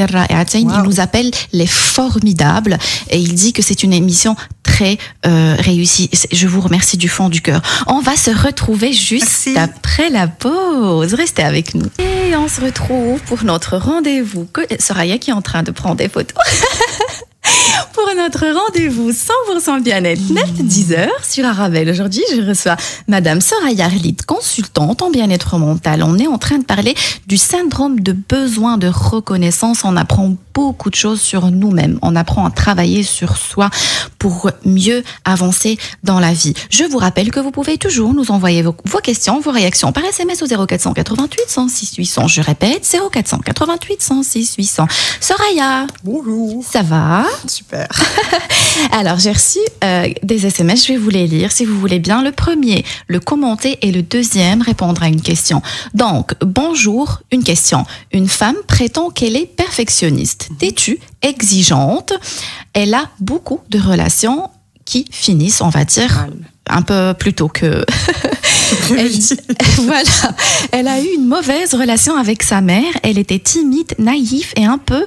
il nous appelle les formidables et il dit que c'est une émission très réussie. Je vous remercie du fond du cœur. On va se retrouver juste après la pause. Restez avec nous. Et on se retrouve pour notre rendez-vous. Soraya qui est en train de prendre des photos. Pour notre rendez-vous 100% bien-être 9-10h sur Arabelle. Aujourd'hui, je reçois Madame Soraya Arlid, consultante en bien-être mental. On est en train de parler du syndrome de besoin de reconnaissance. On apprend beaucoup de choses sur nous-mêmes. On apprend à travailler sur soi pour mieux avancer dans la vie. Je vous rappelle que vous pouvez toujours nous envoyer vos questions, vos réactions par SMS au 0488 106 800. Je répète, 0488 106 800. Soraya. Bonjour. Ça va? Super. Alors, j'ai reçu des SMS, je vais vous les lire si vous voulez bien. Le premier, le commenter et le deuxième, répondre à une question. Donc, bonjour, une question. Une femme prétend qu'elle est perfectionniste, têtue, exigeante. Elle a beaucoup de relations qui finissent, on va dire, un peu plus tôt que... Voilà. Elle a eu une mauvaise relation avec sa mère. Elle était timide, naïve et un peu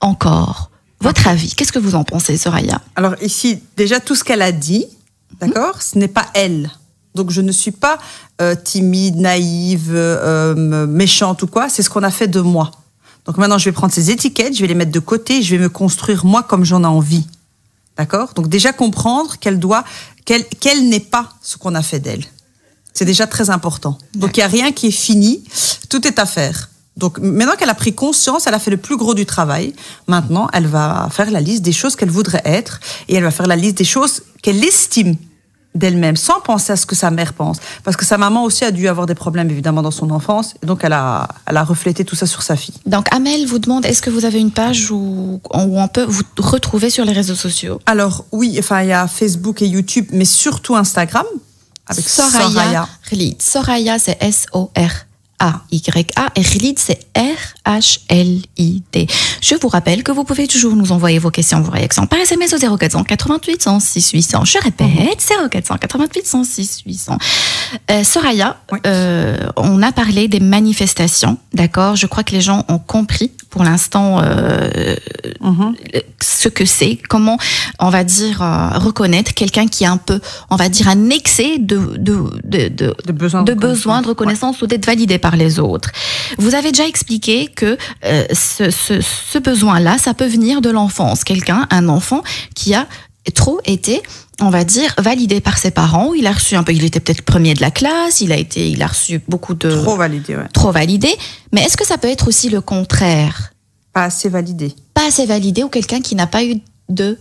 encore. Votre avis, qu'est-ce que vous en pensez, Soraya? Alors ici, déjà, tout ce qu'elle a dit, d'accord, ce n'est pas elle. Donc je ne suis pas timide, naïve, méchante ou quoi. C'est ce qu'on a fait de moi. Donc maintenant, je vais prendre ces étiquettes, je vais les mettre de côté, je vais me construire moi comme j'en ai envie. D'accord? Donc déjà comprendre qu'elle n'est pas ce qu'on a fait d'elle. C'est déjà très important. Donc il n'y a rien qui est fini, tout est à faire. Donc maintenant qu'elle a pris conscience, elle a fait le plus gros du travail. Maintenant, elle va faire la liste des choses qu'elle voudrait être et elle va faire la liste des choses qu'elle estime d'elle-même, sans penser à ce que sa mère pense. Parce que sa maman aussi a dû avoir des problèmes, évidemment, dans son enfance. Et donc, elle a reflété tout ça sur sa fille. Donc, Amel vous demande, est-ce que vous avez une page où on peut vous retrouver sur les réseaux sociaux? Alors, oui, enfin, il y a Facebook et YouTube, mais surtout Instagram, avec Soraya Khlid. Soraya, c'est S-O-R-A-Y-A et Khlid, c'est R-H-L-I-D. Je vous rappelle que vous pouvez toujours nous envoyer vos questions, vos réactions par SMS au 0488 106 800. Je répète, 0488 106 800. Soraya, oui. On a parlé des manifestations, d'accord? Je crois que les gens ont compris pour l'instant ce que c'est, comment, on va dire, reconnaître quelqu'un qui a un peu, on va dire, un excès de besoin de reconnaissance ou d'être validé par les autres. Vous avez déjà expliqué que ce besoin-là, ça peut venir de l'enfance. Un enfant qui a trop été, on va dire, validé par ses parents. Il a reçu il était peut-être premier de la classe, il a reçu beaucoup de... Trop validé, ouais. Trop validé. Mais est-ce que ça peut être aussi le contraire? Pas assez validé. Pas assez validé, ou quelqu'un qui n'a pas eu de...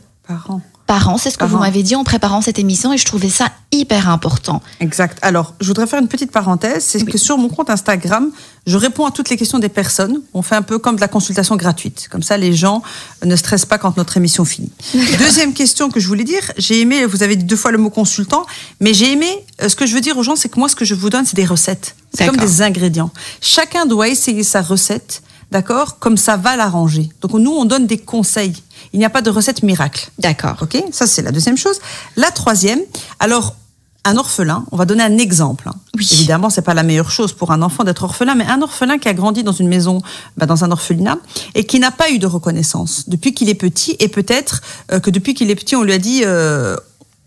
Parents, c'est ce que vous m'avez dit en préparant cette émission et je trouvais ça hyper important. Exact. Alors, je voudrais faire une petite parenthèse, c'est que sur mon compte Instagram, je réponds à toutes les questions des personnes. On fait un peu comme de la consultation gratuite. Comme ça, les gens ne stressent pas quand notre émission finit. Deuxième question que je voulais dire, j'ai aimé, vous avez dit 2 fois le mot consultant, mais j'ai aimé, ce que je veux dire aux gens, c'est que moi, ce que je vous donne, c'est des recettes. C'est comme des ingrédients. Chacun doit essayer sa recette, d'accord, comme ça va l'arranger. Donc, nous, on donne des conseils. Il n'y a pas de recette miracle. D'accord. Ok, ça c'est la deuxième chose. La troisième, alors un orphelin, on va donner un exemple. Oui. Évidemment, c'est pas la meilleure chose pour un enfant d'être orphelin, mais un orphelin qui a grandi dans une maison, dans un orphelinat, et qui n'a pas eu de reconnaissance depuis qu'il est petit, et peut-être que depuis qu'il est petit, on lui a dit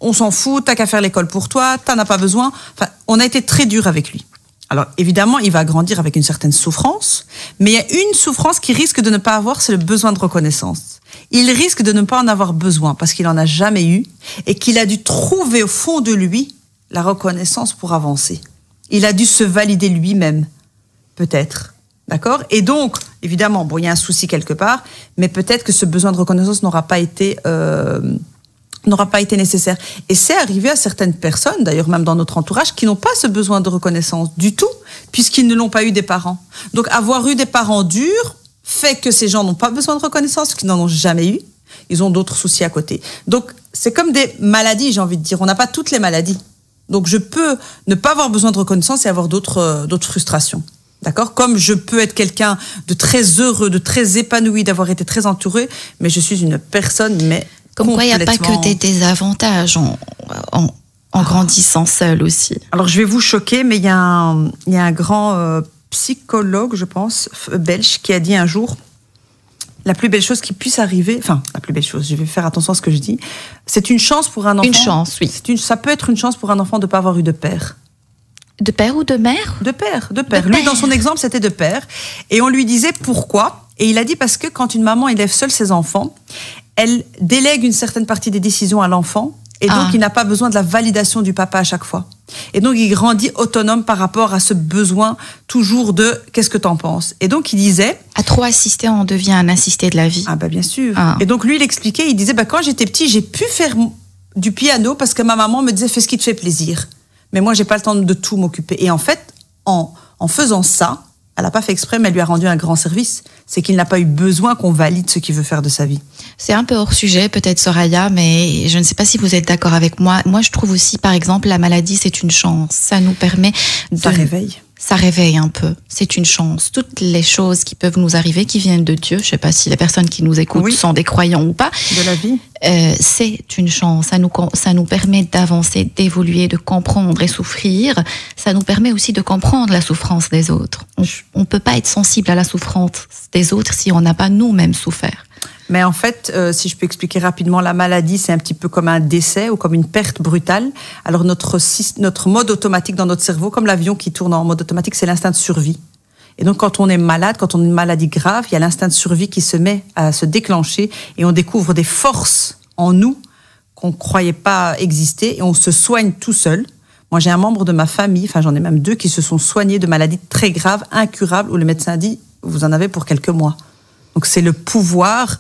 on s'en fout, t'as qu'à faire l'école pour toi, t'en as pas besoin. Enfin, on a été très dur avec lui. Alors, évidemment, il va grandir avec une certaine souffrance, mais il y a une souffrance qu'il risque de ne pas avoir, c'est le besoin de reconnaissance. Il risque de ne pas en avoir besoin parce qu'il n'en a jamais eu et qu'il a dû trouver au fond de lui la reconnaissance pour avancer. Il a dû se valider lui-même, peut-être. D'accord? Et donc, évidemment, il y a un souci quelque part, mais peut-être que ce besoin de reconnaissance n'aura pas été nécessaire. Et c'est arrivé à certaines personnes, d'ailleurs même dans notre entourage, qui n'ont pas ce besoin de reconnaissance du tout, puisqu'ils ne l'ont pas eu des parents. Donc avoir eu des parents durs fait que ces gens n'ont pas besoin de reconnaissance, qu'ils n'en ont jamais eu. Ils ont d'autres soucis à côté. Donc c'est comme des maladies, j'ai envie de dire. On n'a pas toutes les maladies. Donc je peux ne pas avoir besoin de reconnaissance et avoir d'autres frustrations. D'accord? Comme je peux être quelqu'un de très heureux, de très épanoui, d'avoir été très entouré, mais je suis une personne, mais comme quoi, il n'y a pas que des désavantages en grandissant seul aussi. Alors, je vais vous choquer, mais il y a un grand psychologue, je pense, belge, qui a dit un jour, la plus belle chose qui puisse arriver, enfin, la plus belle chose, je vais faire attention à ce que je dis, c'est une chance pour un enfant. Une chance, oui. Ça peut être une chance pour un enfant de ne pas avoir eu de père. De père ou de mère? De père. Lui, dans son exemple, c'était de père. Et on lui disait pourquoi. Et il a dit parce que quand une maman élève seule ses enfants, elle délègue une certaine partie des décisions à l'enfant. Et donc, il n'a pas besoin de la validation du papa à chaque fois. Et donc, il grandit autonome par rapport à ce besoin toujours de « qu'est-ce que t'en penses ?» Et donc, il disait... À trop assister, on devient un assisté de la vie. Ah bien sûr. Et donc, lui, il expliquait, il disait quand j'étais petit, j'ai pu faire du piano parce que ma maman me disait « fais ce qui te fait plaisir ». Mais moi, j'ai pas le temps de tout m'occuper. Et en fait, en faisant ça, elle n'a pas fait exprès, mais elle lui a rendu un grand service. C'est qu'il n'a pas eu besoin qu'on valide ce qu'il veut faire de sa vie. C'est un peu hors sujet, peut-être, Soraya, mais je ne sais pas si vous êtes d'accord avec moi. Moi, je trouve aussi, par exemple, la maladie, c'est une chance. Ça nous permet de... Ça réveille. ça réveille un peu. C'est une chance. Toutes les choses qui peuvent nous arriver, qui viennent de Dieu, je ne sais pas si les personnes qui nous écoutent sont des croyants ou pas. De la vie. C'est une chance. Ça nous permet d'avancer, d'évoluer, de comprendre et souffrir. Ça nous permet aussi de comprendre la souffrance des autres. On ne peut pas être sensible à la souffrance des autres si on n'a pas nous-mêmes souffert. Mais en fait, si je peux expliquer rapidement, la maladie, c'est un petit peu comme un décès ou comme une perte brutale. Alors notre mode automatique dans notre cerveau, comme l'avion qui tourne en mode automatique, c'est l'instinct de survie. Et donc quand on est malade, quand on a une maladie grave, il y a l'instinct de survie qui se met à se déclencher et on découvre des forces en nous qu'on ne croyait pas exister et on se soigne tout seul. Moi, j'ai un membre de ma famille, enfin j'en ai même 2 qui se sont soignés de maladies très graves, incurables, où le médecin dit « vous en avez pour quelques mois ». Donc c'est le pouvoir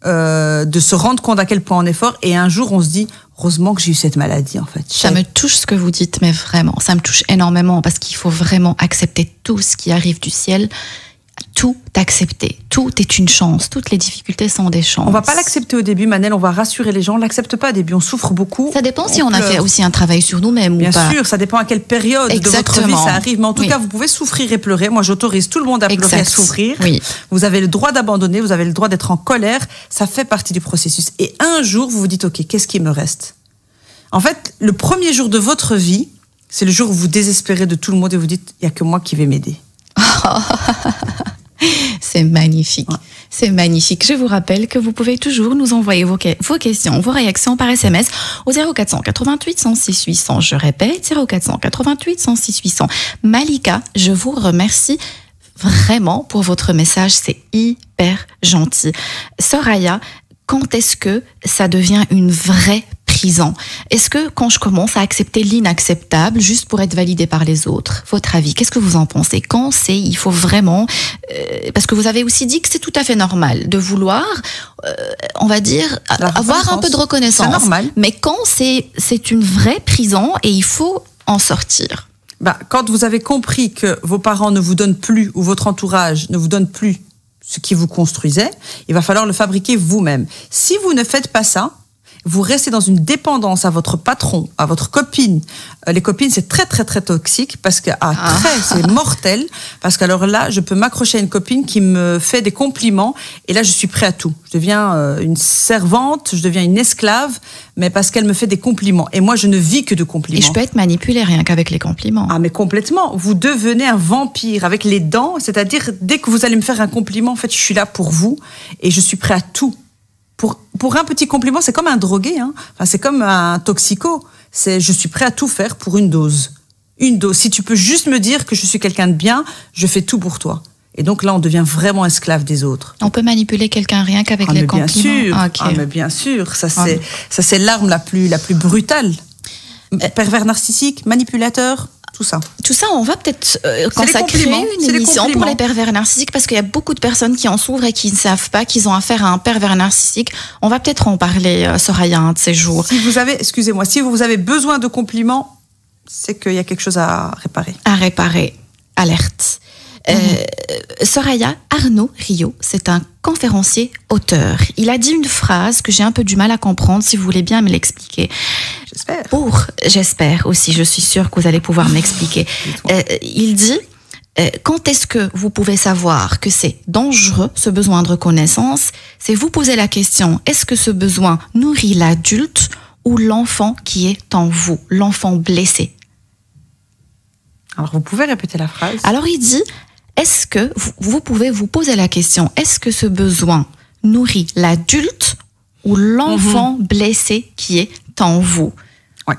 de se rendre compte à quel point on est fort. Et un jour, on se dit, heureusement que j'ai eu cette maladie, en fait. Ça me touche ce que vous dites, mais vraiment, ça me touche énormément parce qu'il faut vraiment accepter tout ce qui arrive du ciel. Tout accepter. Tout est une chance. Toutes les difficultés sont des chances. On va pas l'accepter au début, Manel. On va rassurer les gens. On l'accepte pas au début. On souffre beaucoup. Ça dépend si on a fait aussi un travail sur nous-mêmes ou pas. Bien sûr, ça dépend à quelle période de votre vie ça arrive. Mais en tout cas, vous pouvez souffrir et pleurer. Moi, j'autorise tout le monde à pleurer, à souffrir. Oui. Vous avez le droit d'abandonner. Vous avez le droit d'être en colère. Ça fait partie du processus. Et un jour, vous vous dites, OK, qu'est-ce qui me reste? En fait, le premier jour de votre vie, c'est le jour où vous désespérez de tout le monde et vous dites, il y a que moi qui vais m'aider. C'est magnifique. Ouais. C'est magnifique. Je vous rappelle que vous pouvez toujours nous envoyer vos questions, vos réactions par SMS au 0488 106 800. Je répète, 0488 106 800. Malika, je vous remercie vraiment pour votre message. C'est hyper gentil. Soraya, quand est-ce que ça devient une vraie prison? Est-ce que quand je commence à accepter l'inacceptable juste pour être validé par les autres? Votre avis, qu'est-ce que vous en pensez? Quand il faut vraiment... parce que vous avez aussi dit que c'est tout à fait normal de vouloir, on va dire, avoir un peu de reconnaissance. C'est normal. Mais quand c'est une vraie prison et il faut en sortir? Quand vous avez compris que vos parents ne vous donnent plus, ou votre entourage ne vous donne plus ce qui vous construisait, il va falloir le fabriquer vous-même. Si vous ne faites pas ça, vous restez dans une dépendance à votre patron, à votre copine. Les copines, c'est très, très, très toxique parce que, c'est mortel. Parce qu'alors là, je peux m'accrocher à une copine qui me fait des compliments et là, je suis prêt à tout. Je deviens une servante, je deviens une esclave, mais parce qu'elle me fait des compliments. Et moi, je ne vis que de compliments. Et je peux être manipulée rien qu'avec les compliments. Ah, mais complètement. Vous devenez un vampire avec les dents. C'est-à-dire, dès que vous allez me faire un compliment, en fait, je suis là pour vous et je suis prêt à tout. Pour un petit compliment, c'est comme un drogué, hein. Enfin, c'est comme un toxico. Je suis prêt à tout faire pour une dose. Une dose. Si tu peux juste me dire que je suis quelqu'un de bien, je fais tout pour toi. Et donc là, on devient vraiment esclave des autres. On peut manipuler quelqu'un rien qu'avec les compliments. Bien sûr. Okay. Mais bien sûr. Ça, c'est l'arme la plus brutale. Pervers narcissique, manipulateur. Tout ça, on va peut-être consacrer une émission pour les pervers narcissiques parce qu'il y a beaucoup de personnes qui en souffrent et qui ne savent pas qu'ils ont affaire à un pervers narcissique. On va peut-être en parler, Soraya, un de ces jours. Si vous avez besoin de compliments, c'est qu'il y a quelque chose à réparer. À réparer. Alerte. Soraya, Arnaud Rio, c'est un conférencier auteur. Il a dit une phrase que j'ai un peu du mal à comprendre, si vous voulez bien me l'expliquer. J'espère aussi, je suis sûre que vous allez pouvoir m'expliquer. Il dit, quand est-ce que vous pouvez savoir que c'est dangereux, ce besoin de reconnaissance? C'est vous poser la question, est-ce que ce besoin nourrit l'adulte ou l'enfant qui est en vous, l'enfant blessé? Alors, vous pouvez répéter la phrase? Alors, il dit, est-ce que vous pouvez vous poser la question, est-ce que ce besoin nourrit l'adulte ou l'enfant blessé qui est en vous? Ouais.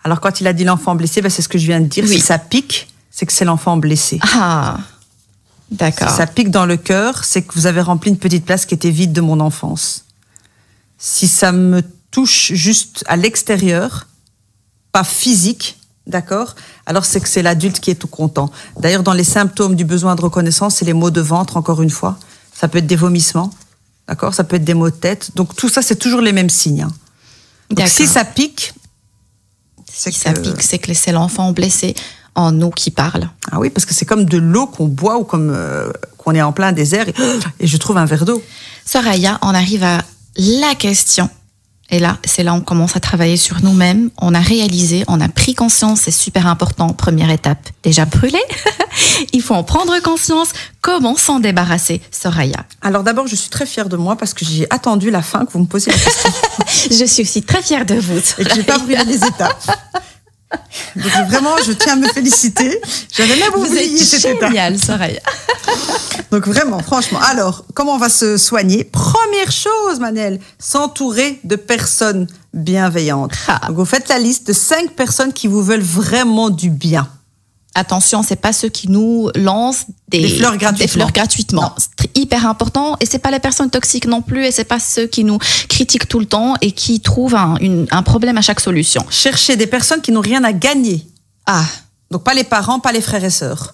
Alors, quand il a dit l'enfant blessé, c'est ce que je viens de dire. Oui. Si ça pique, c'est que c'est l'enfant blessé. Ah, d'accord. Si ça pique dans le cœur, c'est que vous avez rempli une petite place qui était vide de mon enfance. Si ça me touche juste à l'extérieur, pas physique, d'accord? Alors c'est que c'est l'adulte qui est tout content. D'ailleurs, dans les symptômes du besoin de reconnaissance, c'est les maux de ventre, encore une fois. Ça peut être des vomissements, d'accord? Ça peut être des maux de tête. Donc tout ça, c'est toujours les mêmes signes. Hein. Donc si ça pique, c'est que c'est l'enfant blessé en nous qui parle. Ah oui, parce que c'est comme de l'eau qu'on boit ou comme qu'on est en plein désert et je trouve un verre d'eau. Soraya, on arrive à la question. Et là, c'est là on commence à travailler sur nous-mêmes. On a réalisé, on a pris conscience, c'est super important. Première étape, déjà brûlé. Il faut en prendre conscience. Comment s'en débarrasser, Soraya? Alors d'abord, je suis très fière de moi parce que j'ai attendu la fin que vous me posiez la question. Je suis aussi très fière de vous, Soraya. Et que j'ai pas brûlé les étapes. Donc vraiment, je tiens à me féliciter. J'avais même oublié cette étape. Génial, Soraya. Donc vraiment, franchement. Alors, comment on va se soigner? Première chose, Manel, s'entourer de personnes bienveillantes. Donc vous faites la liste de 5 personnes qui vous veulent vraiment du bien. Attention, c'est pas ceux qui nous lancent des fleurs gratuitement. C'est hyper important. Et c'est pas les personnes toxiques non plus. Et c'est pas ceux qui nous critiquent tout le temps et qui trouvent un problème à chaque solution. Cherchez des personnes qui n'ont rien à gagner. Ah. Donc pas les parents, pas les frères et sœurs.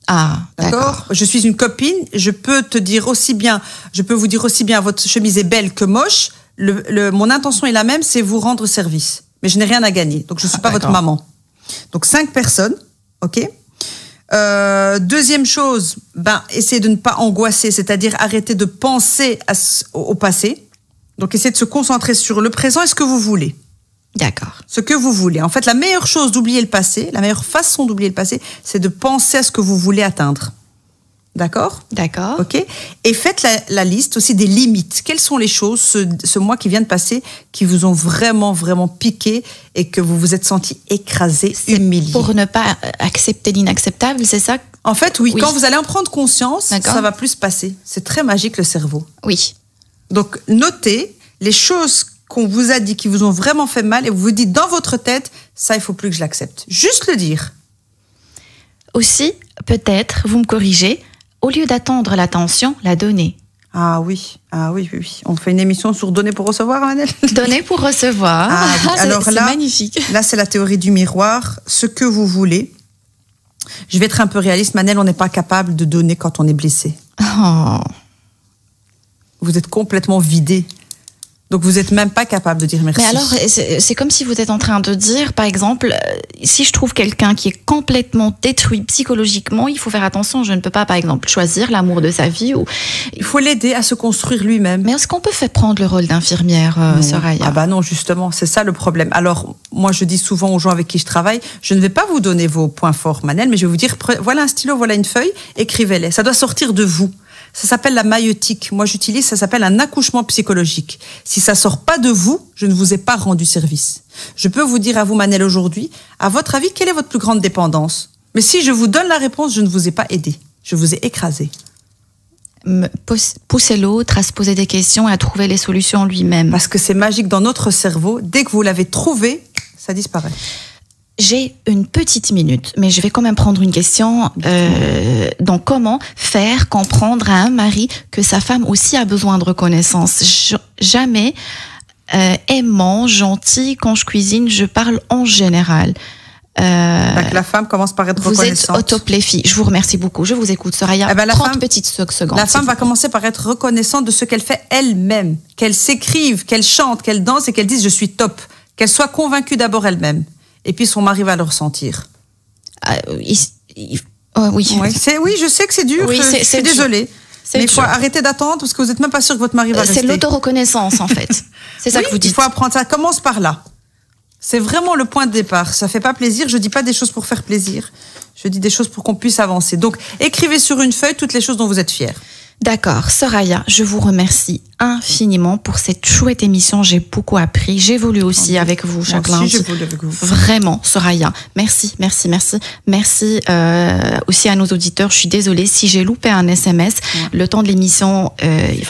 Ah, d'accord. Je suis une copine. Je peux vous dire aussi bien votre chemise est belle que moche. Mon intention est la même, c'est vous rendre service. Mais je n'ai rien à gagner. Donc je suis pas votre maman. Donc 5 personnes. Ok. Deuxième chose, essayez de ne pas angoisser, c'est-à-dire arrêter de penser au passé. Donc essayez de se concentrer sur le présent et ce que vous voulez. D'accord. Ce que vous voulez. En fait, la meilleure chose d'oublier le passé, la meilleure façon d'oublier le passé, c'est de penser à ce que vous voulez atteindre. D'accord ? D'accord. Ok. Et faites la liste aussi des limites. Quelles sont les choses, ce mois qui vient de passer, qui vous ont vraiment, vraiment piqué et que vous vous êtes senti écrasé, humilié? Pour ne pas accepter l'inacceptable, c'est ça? En fait, oui. Quand vous allez en prendre conscience, ça va plus se passer. C'est très magique, le cerveau. Oui. Donc, notez les choses qu'on vous a dit qui vous ont vraiment fait mal et vous vous dites dans votre tête, ça, il faut plus que je l'accepte. Juste le dire. Aussi, peut-être, vous me corrigez, au lieu d'attendre l'attention, la donner. Ah oui. On fait une émission sur donner pour recevoir, Manel. Donner pour recevoir. Ah, oui. Alors c'est magnifique. Là, c'est la théorie du miroir. Ce que vous voulez. Je vais être un peu réaliste, Manel, on n'est pas capable de donner quand on est blessé. Oh. Vous êtes complètement vidé. Donc, vous n'êtes même pas capable de dire merci. Mais alors, c'est comme si vous êtes en train de dire, par exemple, si je trouve quelqu'un qui est complètement détruit psychologiquement, il faut faire attention. Je ne peux pas, par exemple, choisir l'amour de sa vie. Il faut l'aider à se construire lui-même. Mais est-ce qu'on peut faire prendre le rôle d'infirmière, Soraya? Ah non, justement, c'est ça le problème. Alors, moi, je dis souvent aux gens avec qui je travaille, je ne vais pas vous donner vos points forts, Manel, mais je vais vous dire, voilà un stylo, voilà une feuille, écrivez-les. Ça doit sortir de vous. Ça s'appelle la maïeutique. Moi, j'utilise, ça s'appelle un accouchement psychologique. Si ça sort pas de vous, je ne vous ai pas rendu service. Je peux vous dire à vous, Manel, aujourd'hui, à votre avis, quelle est votre plus grande dépendance? Mais si je vous donne la réponse, je ne vous ai pas aidé. Je vous ai écrasé. Pousser l'autre à se poser des questions et à trouver les solutions lui-même. Parce que c'est magique dans notre cerveau. Dès que vous l'avez trouvé, ça disparaît. J'ai une petite minute, mais je vais quand même prendre une question. Donc, comment faire comprendre à un mari que sa femme aussi a besoin de reconnaissance? Jamais aimant, gentil, quand je cuisine, je parle en général. La femme commence par être reconnaissante. Vous êtes autopléfie. Je vous remercie beaucoup. Je vous écoute, Soraya. 30 petites secondes. La femme va commencer par être reconnaissante de ce qu'elle fait elle-même. Qu'elle s'écrive, qu'elle chante, qu'elle danse et qu'elle dise « je suis top ». Qu'elle soit convaincue d'abord elle-même. Et puis son mari va le ressentir. Oui. Oui, je sais que c'est dur. Oui, je suis désolée. Mais il faut arrêter d'attendre parce que vous n'êtes même pas sûr que votre mari va rester. C'est l'autoreconnaissance, en fait. C'est ça que vous dites. Il faut apprendre. Ça commence par là. C'est vraiment le point de départ. Ça fait pas plaisir. Je dis pas des choses pour faire plaisir. Je dis des choses pour qu'on puisse avancer. Donc, écrivez sur une feuille toutes les choses dont vous êtes fiers. D'accord. Soraya, je vous remercie infiniment pour cette chouette émission. J'ai beaucoup appris. J'évolue aussi avec vous chaque lundi. J'évolue avec vous. Vraiment, Soraya. Merci. Merci aussi à nos auditeurs. Je suis désolée si j'ai loupé un SMS. Le temps de l'émission, il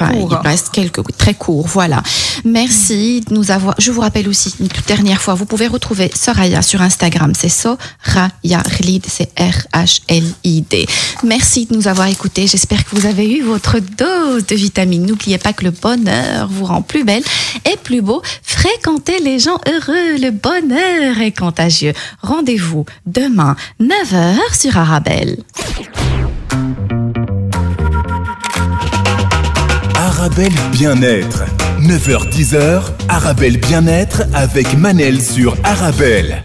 reste très court. Voilà. Merci de nous avoir. Je vous rappelle aussi une toute dernière fois, vous pouvez retrouver Soraya sur Instagram. C'est Soraya Rhlid, c'est RHLID. Merci de nous avoir écoutés. J'espère que vous avez eu votre dose de vitamines. N'oubliez pas que le bonheur vous rend plus belle et plus beau. Fréquentez les gens heureux. Le bonheur est contagieux. Rendez-vous demain, 9h sur Arabelle. Arabelle Bien-être. 9h-10h, Arabelle Bien-être avec Manel sur Arabelle.